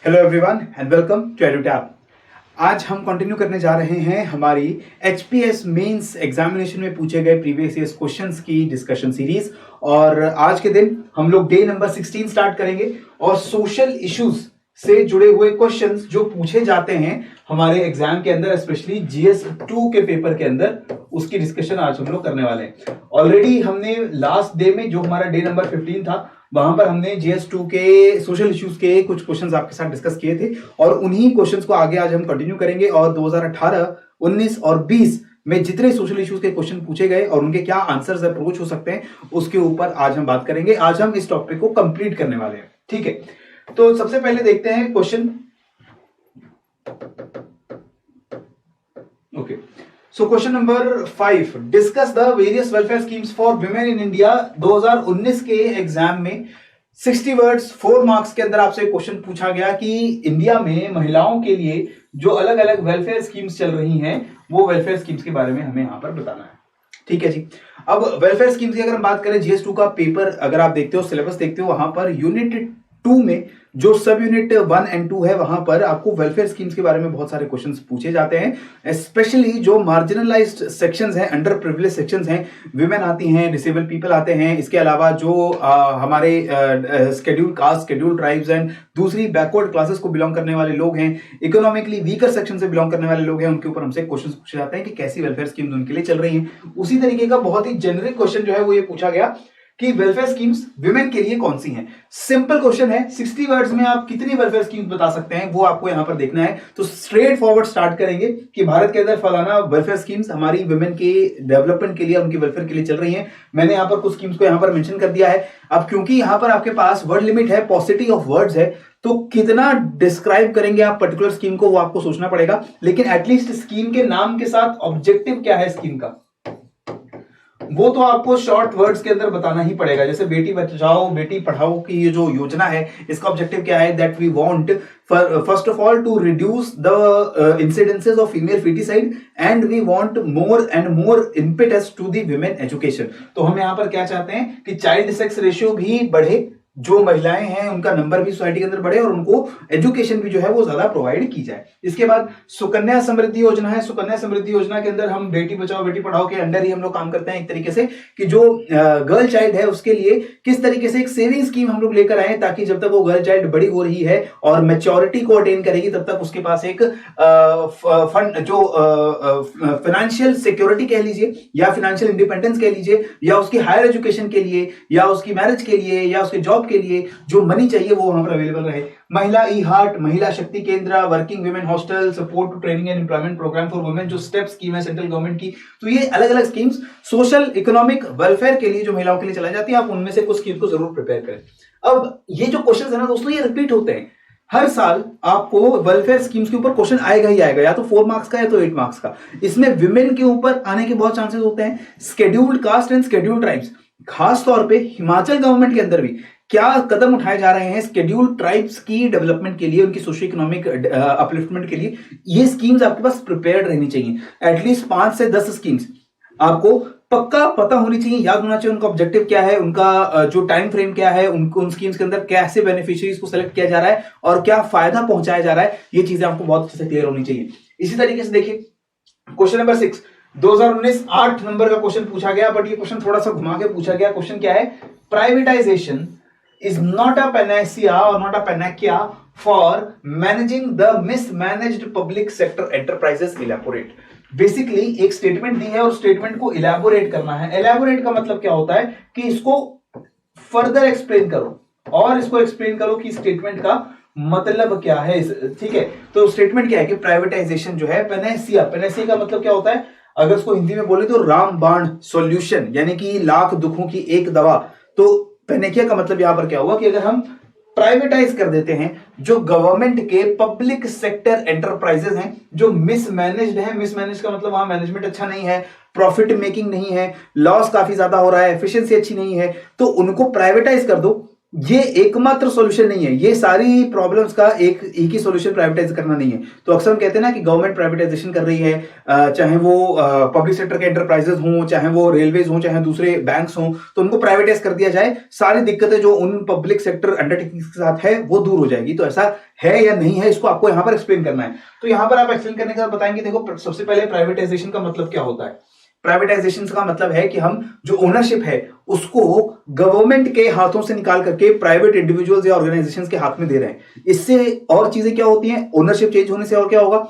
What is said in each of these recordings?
Hello everyone and welcome to Edutap. आज हम continue करने जा रहे हैं हमारी एचपीएस मेंस एग्जामिनेशन में पूछे गए प्रीवियस ईयर क्वेश्चंस की डिस्कशन सीरीज। और आज के दिन हम लोग डे नंबर 16 स्टार्ट करेंगे और सोशल इश्यूज से जुड़े हुए क्वेश्चंस जो पूछे जाते हैं हमारे एग्जाम के अंदर, स्पेशली जीएस 2 के पेपर के अंदर, उसकी डिस्कशन आज हम लोग करने वाले हैं। ऑलरेडी हमने लास्ट डे में जो हमारा डे नंबर 15 था वहां पर हमने जीएस 2 के सोशल इश्यूज के कुछ क्वेश्चंस आपके साथ डिस्कस किए थे और उन्हीं क्वेश्चंस को आगे आज हम कंटिन्यू करेंगे। और 2018, 19 और 20 में जितने सोशल इश्यूज के क्वेश्चन पूछे गए और उनके क्या आंसर्स अप्रोच हो सकते हैं उसके ऊपर आज हम बात करेंगे। आज हम इस टॉपिक को कंप्लीट करने वाले हैं, ठीक है। तो सबसे पहले देखते हैं question. Okay, so question number 5, discuss the various welfare schemes for women in India. 2019 के एग्जाम में 60 वर्ड्स 4 मार्क्स के अंदर आपसे क्वेश्चन पूछा गया कि इंडिया में महिलाओं के लिए जो अलग अलग वेलफेयर स्कीम्स चल रही हैं वो वेलफेयर स्कीम्स के बारे में हमें यहां पर बताना है, ठीक है जी। अब वेलफेयर स्कीम्स की अगर हम बात करें, जीएस 2 का पेपर अगर आप देखते हो, सिलेबस देखते हो, वहां पर यूनिट 2 में जो सब यूनिट 1 एंड 2 है वहां पर आपको वेलफेयर स्कीम्स के बारे में बहुत सारे क्वेश्चंस पूछे जाते हैं। स्पेशली जो मार्जिनलाइज्ड सेक्शंस हैं, अंडर प्रिविलेज सेक्शंस हैं, विमेन आती हैं, डिसेबल पीपल आते हैं, इसके अलावा जो हमारे schedule caste, schedule tribes and दूसरी बैकवर्ड क्लासेस को बिलोंग करने वाले लोग हैं, इकोनॉमिकली वीकर सेक्शन से बिलोंग करने वाले लोग हैं, उनके ऊपर हमसे क्वेश्चन पूछे जाते हैं कि कैसी वेलफेयर स्कीम्स उनके लिए चल रही हैं। उसी तरीके का बहुत ही जेनरिक क्वेश्चन जो है वो ये पूछा गया कि वेलफेयर स्कीम्स विमेन के लिए कौन सी हैं। सिंपल क्वेश्चन है, 60 वर्ड्स में आप कितनी वेलफेयर स्कीम्स बता सकते हैं वो आपको यहां पर देखना है। तो स्ट्रेट फॉरवर्ड स्टार्ट करेंगे कि भारत के अंदर फलाना वेलफेयर स्कीम्स हमारी विमेन के डेवलपमेंट के लिए, उनकी वेलफेयर के लिए चल रही हैं। मैंने यहां पर कुछ स्कीम्स को यहां पर मेंशन कर दिया है। अब क्योंकि यहां पर आपके पास वर्ड लिमिट है, पॉसिटी ऑफ वर्ड्स है, तो कितना डिस्क्राइब करेंगे आप पर्टिकुलर स्कीम को वो आपको सोचना पड़ेगा। लेकिन एटलीस्ट स्कीम के नाम के साथ ऑब्जेक्टिव क्या है स्कीम का वो तो आपको शॉर्ट वर्ड्स के अंदर बताना ही पड़ेगा। जैसे बेटी बचाओ बेटी पढ़ाओ की ये जो योजना है, इसका ऑब्जेक्टिव क्या है? That we want first of all to reduce the incidences of female foeticide and we want more and more impetus to the women education. तो हम यहां पर क्या चाहते हैं कि चाइल्ड सेक्स रेशियो भी बढ़े, जो महिलाएं हैं उनका नंबर भी सोसाइटी के अंदर बढ़े और उनको एजुकेशन भी जो है वो ज्यादा प्रोवाइड की जाए। इसके बाद सुकन्या समृद्धि योजना है। सुकन्या समृद्धि योजना के अंदर हम बेटी बचाओ बेटी पढ़ाओ के अंडर ही हम लोग काम करते हैं एक तरीके से, कि जो गर्ल चाइल्ड है उसके लिए किस तरीके से एक सेविंग स्कीम हम लोग लेकर आए ताकि जब तक वो गर्ल चाइल्ड बड़ी हो रही है और मैच्योरिटी को अटेन करेगी तब तक उसके पास एक फंड, जो फाइनेंशियल सिक्योरिटी कह लीजिए या फाइनेंशियल इंडिपेंडेंस कह लीजिए, या उसकी हायर एजुकेशन के लिए या उसकी मैरिज के लिए या उसके जॉब के लिए जो मनी चाहिए वो वहां पर अवेलेबल रहे। महिला ई हार्ट, महिला शक्ति केंद्र, working women hostel, support to training and employment programme for women, जो स्टेप स्कीम है सेंट्रल गवर्नमेंट की। तो ये अलग अलग स्कीम्स सोशल इकोनॉमिक वेलफेयर के लिए जो महिलाओं के लिए चलाई जाती है, आप उनमें से कुछ स्कीम को जरूर प्रिपेयर करें। अब ये जो क्वेश्चन है ना दोस्तों, ये रिपीट होते हैं हर साल। आपको वेलफेयर स्कीम्स के ऊपर क्वेश्चन आएगा ही आएगा, या तो 4 मार्क्स का या तो 8 मार्क्स का। इसमें विमेन के ऊपर आने के बहुत चांसेस होते हैं। Scheduled caste and scheduled tribes, खास तौर पे हिमाचल गवर्नमेंट के अंदर भी क्या कदम उठाए जा रहे हैं शेड्यूल्ड ट्राइब्स की डेवलपमेंट के लिए, उनकी सोशियो इकोनॉमिक अपलिफ्टमेंट के लिए। ये स्कीम्स आपके पास प्रिपेयर्ड रहनी चाहिए। एटलीस्ट 5 से 10 स्कीम्स आपको पक्का पता होनी चाहिए, याद होना चाहिए उनका ऑब्जेक्टिव क्या है, उनका जो टाइम फ्रेम क्या है, उनको उन स्कीम्स के अंदर कैसे बेनिफिशियरीज को सेलेक्ट किया जा रहा है और क्या फायदा पहुंचाया जा रहा है। ये चीजें आपको बहुत अच्छे से क्लियर होनी चाहिए। इसी तरीके से देखिए क्वेश्चन नंबर 6, 2019 8 नंबर का क्वेश्चन पूछा गया, बट ये क्वेश्चन थोड़ा सा घुमा के पूछा गया। क्वेश्चन क्या है? Privatisation is not a panacea or not a panacea for managing the mismanaged public sector enterprises. Elaborate. Basically एक स्टेटमेंट दी है और स्टेटमेंट को इलेबोरेट करना है। इलेबोरेट का मतलब क्या होता है कि इसको फर्दर एक्सप्लेन करो और इसको एक्सप्लेन करो कि स्टेटमेंट का मतलब क्या है, ठीक है। तो स्टेटमेंट क्या है कि प्राइवेटाइजेशन जो है, पैनेसिया, पैनेसिया का मतलब क्या होता है? अगर इसको हिंदी में बोले तो रामबाण सॉल्यूशन, यानी कि लाख दुखों की एक दवा। तो पैनेकिया का मतलब यहां पर क्या हुआ कि अगर हम प्राइवेटाइज कर देते हैं जो गवर्नमेंट के पब्लिक सेक्टर एंटरप्राइजेस हैं जो मिसमैनेज्ड हैं, मिसमैनेज का मतलब वहां मैनेजमेंट अच्छा नहीं है, प्रॉफिट मेकिंग नहीं है, लॉस काफी ज्यादा हो रहा है, एफिशिएंसी अच्छी नहीं है, तो उनको प्राइवेटाइज कर दो। ये एकमात्र सॉल्यूशन नहीं है, ये सारी प्रॉब्लम्स का एक ही सॉल्यूशन प्राइवेटाइज करना नहीं है। तो अक्सर हम कहते हैं ना कि गवर्नमेंट प्राइवेटाइजेशन कर रही है, चाहे वो पब्लिक सेक्टर के एंटरप्राइजेस हों, चाहे वो रेलवेज हों, चाहे दूसरे बैंक्स हों, तो उनको प्राइवेटाइज कर दिया जाए, सारी दिक्कतें जो उन पब्लिक सेक्टर अंडरटेकिंग्स के साथ है वो दूर हो जाएगी। तो ऐसा है या नहीं है, इसको आपको यहां पर एक्सप्लेन करना है। तो यहां पर आप एक्सप्लेन करने के बाद बताएंगे, देखो सबसे पहले प्राइवेटाइजेशन का मतलब क्या होता है। प्राइवेटाइजेशन का मतलब है कि हम जो ओनरशिप है उसको गवर्नमेंट के हाथों से निकाल करके प्राइवेट इंडिविजुअल्स या ऑर्गेनाइजेशंस के हाथ में दे रहे हैं। इससे और चीजें क्या होती हैं, ओनरशिप चेंज होने से और क्या होगा,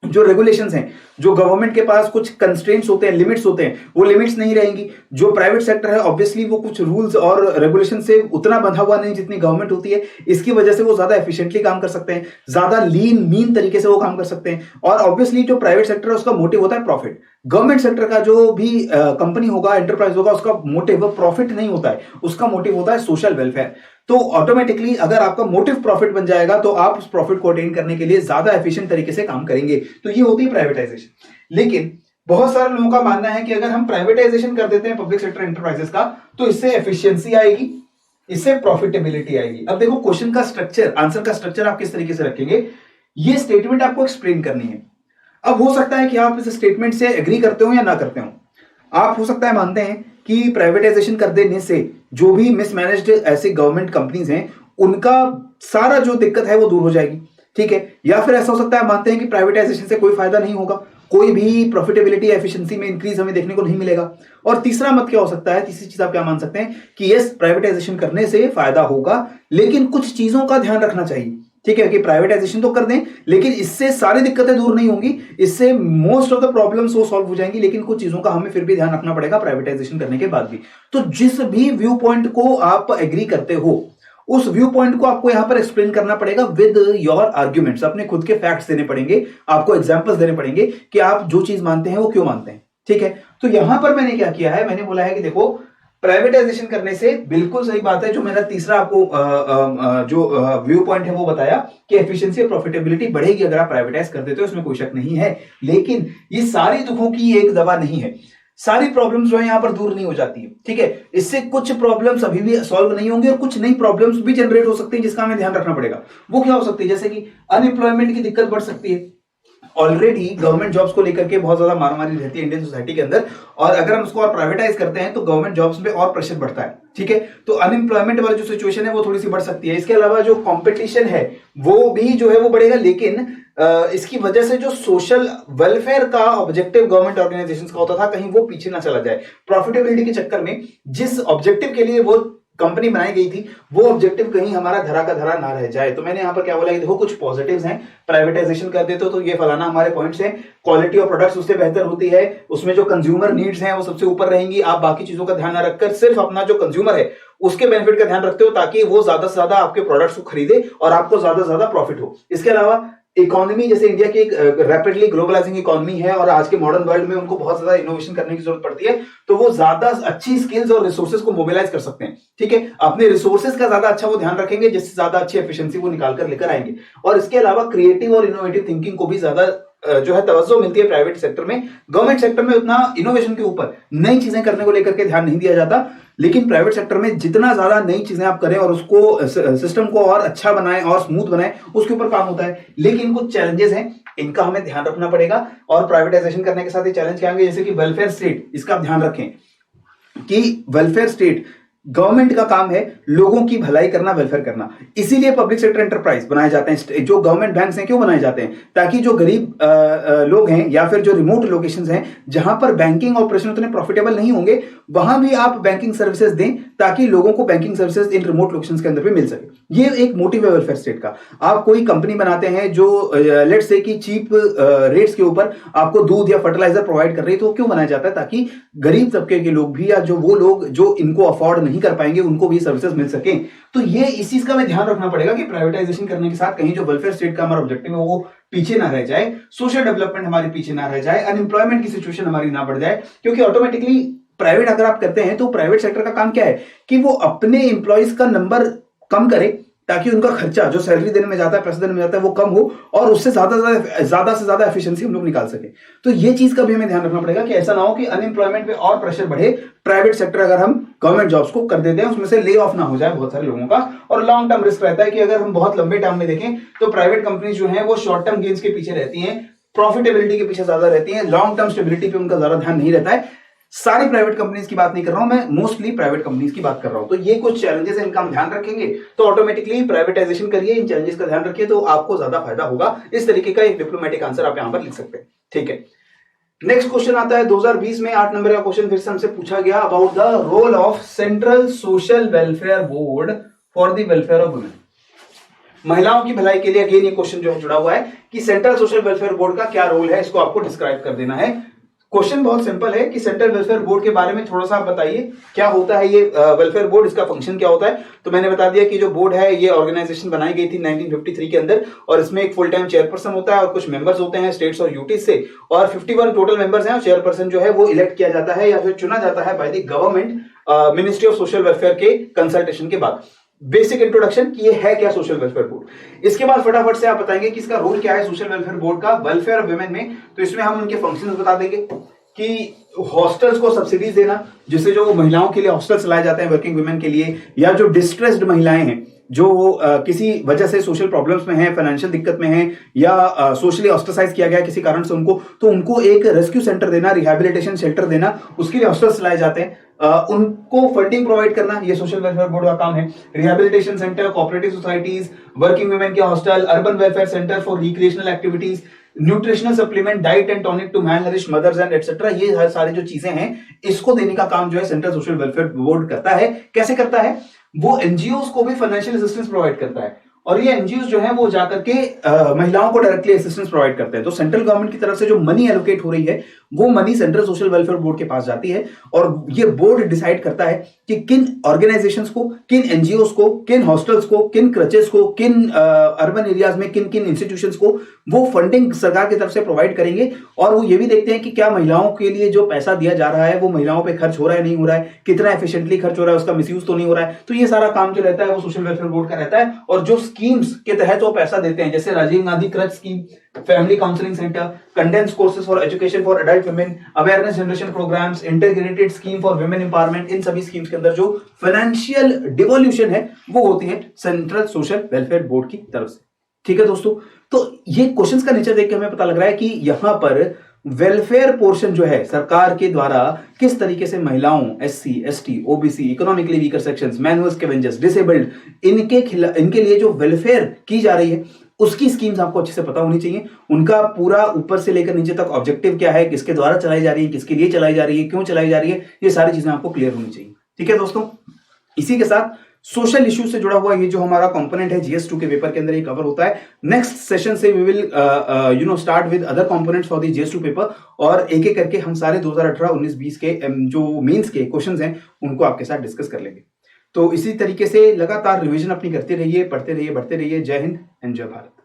जो रेगुलेशंस हैं, जो गवर्नमेंट के पास कुछ कंस्ट्रेंट्स होते हैं, लिमिट्स होते हैं, वो लिमिट्स नहीं रहेंगी। जो प्राइवेट सेक्टर है ऑब्वियसली वो कुछ रूल्स और रेगुलेशन से उतना बंधा हुआ नहीं जितनी गवर्नमेंट होती है। इसकी वजह से वो ज्यादा एफिशिएंटली काम कर सकते हैं, ज्यादा मीन तरीके से वो काम कर सकते हैं। और ऑब्वियसली जो प्राइवेट सेक्टर है उसका मोटिव होता है प्रॉफिट। गवर्नमेंट सेक्टर का जो भी कंपनी होगा, एंटरप्राइज होगा, उसका मोटिव प्रॉफिट नहीं होता है, उसका मोटिव होता है सोशल वेलफेयर। तो ऑटोमेटिकली अगर आपका मोटिव प्रॉफिट बन जाएगा तो आप उस प्रॉफिट को अटेन करने के लिए ज्यादा एफिशिएंट तरीके से काम करेंगे। तो ये होती है प्राइवेटाइजेशन। लेकिन बहुत सारे लोगों का मानना है कि अगर हम प्राइवेटाइजेशन कर देते हैं पब्लिक सेक्टर एंटरप्राइजेस का, तो इससे एफिशिएंसी आएगी, इससे प्रॉफिटेबिलिटी आएगी। अब देखो क्वेश्चन का स्ट्रक्चर, आंसर का स्ट्रक्चर आप किस तरीके से रखेंगे, ये स्टेटमेंट आपको एक्सप्लेन करनी है। अब हो सकता है कि आप इस स्टेटमेंट से एग्री करते हो या ना करते हो। आप हो सकता है मानते हैं कि प्राइवेटाइजेशन कर देने से जो भी मिसमैनेज्ड ऐसे गवर्नमेंट कंपनीज हैं उनका सारा जो दिक्कत है वो दूर हो जाएगी, ठीक है। या फिर ऐसा हो सकता है मानते हैं कि प्राइवेटाइजेशन से कोई फायदा नहीं होगा, कोई भी प्रॉफिटेबिलिटी एफिशिएंसी में इंक्रीज हमें देखने को नहीं मिलेगा। और तीसरा मत क्या हो सकता है, तीसरी चीज आप क्या मान सकते हैं कि यस प्राइवेटाइजेशन करने से फायदा होगा, लेकिन कुछ चीजों का ध्यान रखना चाहिए, ठीक है। कि प्राइवेटाइजेशन तो कर दें लेकिन इससे सारी दिक्कतें दूर नहीं होंगी, इससे मोस्ट ऑफ द प्रॉब्लम्स वो सॉल्व हो जाएंगी, लेकिन कुछ चीजों का हमें फिर भी ध्यान रखना पड़ेगा प्राइवेटाइजेशन करने के बाद भी। तो जिस भी व्यू पॉइंट को आप एग्री करते हो उस व्यू पॉइंट को आपको यहां पर एक्सप्लेन करना पड़ेगा विद योर आर्ग्यूमेंट्स। अपने खुद के फैक्ट्स देने पड़ेंगे, आपको एग्जांपल्स देने पड़ेंगे कि आप जो चीज मानते हैं वो क्यों मानते हैं, ठीक है। तो यहां पर मैंने क्या किया है, मैंने बोला है कि देखो प्राइवेटाइजेशन करने से बिल्कुल सही बात है, जो मेरा तीसरा आपको जो व्यू पॉइंट है वो बताया कि एफिशिएंसी और प्रॉफिटेबिलिटी बढ़ेगी अगर आप प्राइवेटाइज कर देते हो, इसमें कोई शक नहीं है। लेकिन ये सारी दुखों की एक दवा नहीं है, सारी प्रॉब्लम्स जो है यहां पर दूर नहीं हो जाती है, ठीक है। इससे कुछ प्रॉब्लम्स अभी भी सॉल्व नहीं होंगी और कुछ नई प्रॉब्लम्स भी जनरेट हो सकती है जिसका हमें ध्यान रखना पड़ेगा। वो क्या हो सकती है, जैसे कि अनएम्प्लॉयमेंट की दिक्कत बढ़ सकती है। ऑलरेडी गवर्नमेंट जॉब्स को लेकर के बहुत ज्यादा मारामारी रहती है इंडियन सोसाइटी के अंदर, और अगर हम उसको और प्राइवेटाइज करते हैं तो गवर्नमेंट जॉब्स पे और प्रेशर बढ़ता है, ठीक है। तो अनएम्प्लॉयमेंट वाली जो सिचुएशन है वो थोड़ी सी बढ़ सकती है। इसके अलावा जो कंपटीशन है वो भी जो है वो बढ़ेगा, लेकिन इसकी वजह से जो सोशल वेलफेयर का ऑब्जेक्टिव गवर्नमेंट ऑर्गेनाइजेशंस का होता था कहीं वो पीछे ना चला जाए। प्रॉफिटेबिलिटी के चक्कर में जिस ऑब्जेक्टिव के लिए वो कंपनी बनाई गई थी वो ऑब्जेक्टिव कहीं हमारा धरा का धरा ना रह जाए। तो मैंने यहां पर क्या बोला कि देखो कुछ पॉजिटिव्स हैं, प्राइवेटाइजेशन कर देते हो तो ये फलाना हमारे पॉइंट्स हैं, क्वालिटी ऑफ प्रोडक्ट्स उससे बेहतर होती है, उसमें जो कंज्यूमर नीड्स हैं वो सबसे ऊपर रहेंगी, आप बाकी चीजों का ध्यान ना रखकर सिर्फ अपना जो कंज्यूमर है उसके बेनिफिट का ध्यान रखते हो ताकि वो ज्यादा से ज्यादा आपके प्रोडक्ट्स को खरीदे और आपको ज्यादा से ज्यादा प्रॉफिट हो। इसके अलावा इकोनॉमी, जैसे इंडिया की एक रैपिडली ग्लोबलाइजिंग इकोनॉमी है और आज के मॉडर्न वर्ल्ड में उनको बहुत ज्यादा इनोवेशन करने की जरूरत पड़ती है, तो वो ज्यादा अच्छी स्किल्स और रिसोर्सेज को मोबिलाइज कर सकते हैं, ठीक है। अपने रिसोर्सेज का ज्यादा अच्छा वो ध्यान रखेंगे जिससे ज्यादा अच्छी एफिशिएंसी वो निकाल कर लेकर आएंगे। और इसके अलावा क्रिएटिव और इनोवेटिव थिंकिंग को भी ज्यादा जो है तवज्जो मिलती है प्राइवेट सेक्टर में। गवर्नमेंट सेक्टर में उतना इनोवेशन के ऊपर नई चीजें करने को लेकर के ध्यान नहीं दिया जाता, लेकिन प्राइवेट सेक्टर में जितना ज्यादा नई चीजें आप करें और उसको सिस्टम को और अच्छा बनाएं और स्मूथ बनाएं उसके ऊपर काम होता है। लेकिन कुछ चैलेंजेस हैं, इनका हमें ध्यान रखना पड़ेगा। और प्राइवेटाइजेशन करने के साथ ये चैलेंज क्या आएंगे, जैसे कि वेलफेयर स्टेट, इसका आप ध्यान रखें कि वेलफेयर स्टेट गवर्नमेंट का काम है लोगों की भलाई करना, वेलफेयर करना। इसीलिए पब्लिक सेक्टर एंटरप्राइज बनाए जाते हैं, जो गवर्नमेंट बैंक्स हैं क्यों बनाए जाते हैं, ताकि जो गरीब लोग हैं या फिर जो रिमोट लोकेशंस हैं जहां पर बैंकिंग ऑपरेशन उतने प्रॉफिटेबल नहीं होंगे वहां भी आप बैंकिंग सर्विसेज दें ताकि लोगों को banking services in remote locations के अंदर भी मिल सके। ये एक मोटिव है वेलफेयर स्टेट का। आप कोई कंपनी बनाते हैं जो लेट्स से कि चीप रेट्स के ऊपर आपको दूध या फर्टिलाइजर प्रोवाइड कर रही है, तो क्यों बनाया जाता है, ताकि गरीब तबके के लोग भी या जो वो लोग जो इनको अफोर्ड नहीं कर पाएंगे उनको भी सर्विसेज मिल सके। तो ये इस चीज का हमें ध्यान रखना पड़ेगा कि प्राइवेटाइजेशन करने के साथ कहीं जो वेलफेयर स्टेट का हमारा ऑब्जेक्टिव है वो पीछे ना रह जाए, सोशल डेवलपमेंट हमारी पीछे ना रह जाए, अनएम्प्लॉयमेंट की सिचुएशन हमारी ना बढ़ जाए। क्योंकि ऑटोमेटिकली प्राइवेट अगर आप करते हैं तो प्राइवेट सेक्टर का काम क्या है कि वो अपने एम्प्लॉयज का नंबर कम करे ताकि उनका खर्चा जो सैलरी देने में जाता है, पैसा देने में जाता है, वो कम हो और उससे ज्यादा से ज्यादा एफिशिएंसी हम लोग निकाल सके। तो ये चीज का भी हमें ध्यान रखना पड़ेगा कि ऐसा ना हो कि अनएम्प्लॉयमेंट पे और प्रेशर बढ़े। प्राइवेट सेक्टर अगर हम गवर्नमेंट जॉब्स को कर देते हैं, उसमें से ले ऑफ ना हो जाए बहुत सारे लोगों का। और लॉन्ग टर्म रिस्क रहता है कि अगर हम बहुत लंबे टर्म में देखें तो प्राइवेट कंपनीज जो है वो शॉर्ट टर्म गेन्स के पीछे रहती हैं, प्रॉफिटेबिलिटी के पीछे ज्यादा रहती है, लॉन्ग टर्म स्टेबिलिटी पे उनका ज्यादा ध्यान नहीं रहता है। सारी प्राइवेट कंपनीज की बात नहीं कर रहा हूं मैं, मोस्टली प्राइवेट कंपनीज की बात कर रहा हूं। तो ये कुछ चैलेंजेस है, इनका हम ध्यान रखेंगे तो ऑटोमेटिकली प्राइवेटाइजेशन करिए, इन चैलेंजेस का ध्यान रखिए तो आपको ज्यादा फायदा होगा। इस तरीके का एक डिप्लोमेटिक आंसर आप यहां पर लिख सकते हैं, ठीक है। नेक्स्ट क्वेश्चन आता है 2020 में 8 नंबर का क्वेश्चन फिर से हमसे पूछा गया about the role of central social welfare board for the welfare of women. महिलाओं की भलाई के लिए अगेन ये क्वेश्चन जो है जुड़ा हुआ है कि सेंट्रल सोशल वेलफेयर बोर्ड का क्या रोल है, इसको आपको डिस्क्राइब कर देना है। क्वेश्चन बहुत सिंपल है कि सेंट्रल वेलफेयर बोर्ड के बारे में थोड़ा सा आप बताइए क्या होता है ये वेलफेयर बोर्ड, इसका फंक्शन क्या होता है। तो मैंने बता दिया कि जो बोर्ड है ये ऑर्गेनाइजेशन बनाई गई थी 1953 के अंदर और इसमें एक फुल टाइम चेयरपर्सन होता है और कुछ मेंबर्स होते हैं स्टेट्स और यूटीज से, और 51 टोटल मेंबर्स हैं और चेयरपर्सन जो है वो इलेक्ट किया जाता है या फिर चुना जाता है by the government ministry of social welfare के कंसल्टेशन के बाद। बेसिक इंट्रोडक्शन कि ये है क्या सोशल वेलफेयर बोर्ड। इसके बाद फटाफट से आप बताएंगे कि इसका रोल क्या है सोशल वेलफेयर बोर्ड का वेलफेयर ऑफ वुमेन में। तो इसमें हम उनके फंक्शंस बता देंगे कि हॉस्टल्स को सब्सिडीज देना, जिससे जो महिलाओं के लिए हॉस्टल्स चलाए जाते हैं वर्किंग वुमेन के लिए, या जो डिस्ट्रेस्ड महिलाएं हैं जो किसी वजह से सोशल प्रॉब्लम्स में हैं, फाइनेंशियल दिक्कत में हैं या सोशली ऑस्ट्रासाइज किया गया किसी कारण से उनको, तो उनको एक रेस्क्यू सेंटर देना, रिहैबिलिटेशन शेल्टर देना, उसके लिए हॉस्टल्स चलाए जाते हैं। उनको फंडिंग प्रोवाइड करना ये सोशल वेलफेयर बोर्ड का काम है। Rehabilitation centre, cooperative societies, working women के hostel, urban welfare centre for recreational activities, nutritional supplement, diet and tonic to malnourish mothers and etcetera, ये सारी जो चीजें हैं इसको देने का काम जो है सेंट्रल सोशल वेलफेयर बोर्ड करता है। कैसे करता है? वो एनजीओ को भी फाइनेंशियल असिस्टेंस प्रोवाइड करता है और ये एनजीओ जो है वो जाकर के महिलाओं को डायरेक्टली असिस्टेंस प्रोवाइड करते हैं। तो सेंट्रल गवर्नमेंट की तरफ से जो मनी एलोकेट हो रही है वो money central social welfare board के पास जाती है और ये बोर्ड डिसाइड करता है कि किन ऑर्गेनाइजेशंस को, किन एनजीओ को, किन हॉस्टल्स को, किन क्रचेस को, किन अर्बन एरियाज में किन किन इंस्टीट्यूशंस को वो फंडिंग सरकार की तरफ से प्रोवाइड करेंगे। और वो ये भी देखते हैं कि क्या महिलाओं के लिए जो पैसा दिया जा रहा है वो महिलाओं पे खर्च हो रहा है नहीं हो रहा है, कितना एफिशिएंटली खर्च हो रहा है, उसका मिसयूज तो नहीं हो रहा है। तो ये सारा काम जो रहता है वो सोशल वेलफेयर बोर्ड का रहता है। और जो स्कीम्स के तहत वो पैसा देते हैं, जैसे Rajiv Gandhi creche scheme, family counselling centre, condense courses for education for adult women, awareness generation programmes, integrated scheme for women empowerment, इन सभी स्कीम्स के अंदर जो फाइनेंशियल डिवोल्यूशन है वो होती है सेंट्रल सोशल वेलफेयर बोर्ड की तरफ से। ठीक है दोस्तों, तो ये क्वेश्चंस का नेचर देख के हमें पता लग रहा है कि यहां पर वेलफेयर पोर्शन जो है सरकार के द्वारा किस तरीके से महिलाओं, SC, ST, OBC, economically weaker sections, manual scavengers, disabled, इनके लिए जो वेलफेयर की जा रही है उसकी स्कीम्स आपको अच्छे से पता होनी चाहिए। उनका पूरा ऊपर से लेकर नीचे तक ऑब्जेक्टिव क्या है, किसके द्वारा चलाई जा रही है, किसके लिए चलाई जा रही है, क्यों चलाई जा रही है, ये सारी चीजें आपको क्लियर होनी चाहिए। ठीक है दोस्तों, इसी के साथ सोशल इश्यू से जुड़ा हुआ ये जो हमारा कंपोनेंट है जीएस2 के पेपर के अंदर ये कवर होता है। नेक्स्ट सेशन से we will start with other components for the GS two paper और एक एक करके हम सारे 2018, 19, 20 के जो मेंस के क्वेश्चंस हैं उनको आपके साथ डिस्कस कर लेंगे। तो इसी तरीके से लगातार रिवीजन अपनी करते रहिए, पढ़ते रहिए, बढ़ते रहिए। जय हिंद एंड जय भारत।